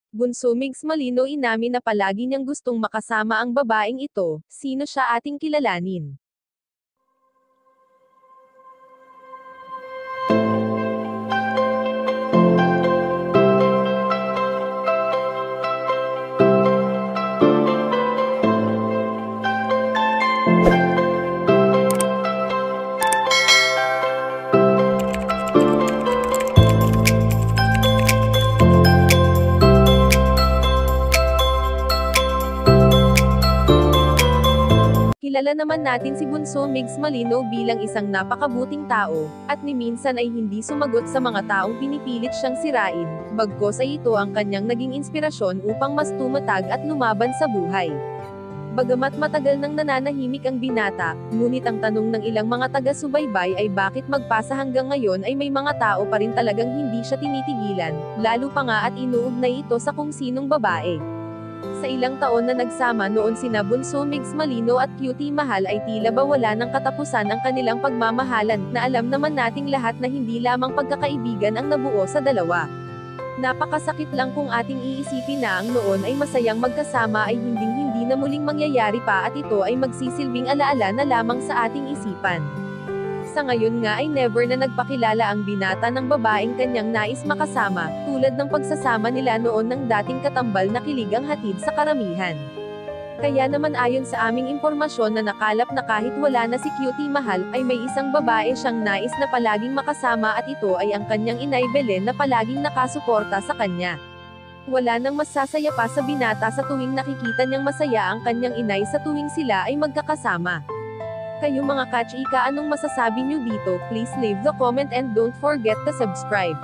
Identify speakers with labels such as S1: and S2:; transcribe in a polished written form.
S1: Bunso Migs Malino inamin na palagi niyang gustong makasama ang babaeng ito. Sino siya ating kilalanin? Kilala naman natin si Bunso Migs Malino bilang isang napakabuting tao, at ni minsan ay hindi sumagot sa mga taong pinipilit siyang sirain, bagkos ay ito ang kanyang naging inspirasyon upang mas tumatag at lumaban sa buhay. Bagamat matagal nang nananahimik ang binata, ngunit ang tanong ng ilang mga taga-subaybay ay bakit magpasa hanggang ngayon ay may mga tao pa rin talagang hindi siya tinitigilan, lalo pa nga at inuugnay ito sa kung sinong babae. Sa ilang taon na nagsama noon sina Bunso Migs Malino at Cutie Mahal ay tila ba wala ng katapusan ang kanilang pagmamahalan, na alam naman nating lahat na hindi lamang pagkakaibigan ang nabuo sa dalawa. Napakasakit lang kung ating iisipin na ang noon ay masayang magkasama ay hinding-hindi na muling mangyayari pa at ito ay magsisilbing alaala na lamang sa ating isipan. Sa ngayon nga ay never na nagpakilala ang binata ng babaeng kanyang nais makasama, tulad ng pagsasama nila noon ng dating katambal na kilig ang hatid sa karamihan. Kaya naman ayon sa aming impormasyon na nakalap na kahit wala na si Cutie Mahal, ay may isang babae siyang nais na palaging makasama at ito ay ang kanyang inay Belen na palaging nakasuporta sa kanya. Wala nang masasaya pa sa binata sa tuwing nakikita niyang masaya ang kanyang inay sa tuwing sila ay magkakasama. Kayo mga kachika, anong masasabi niyo dito? Please leave the comment and don't forget to subscribe.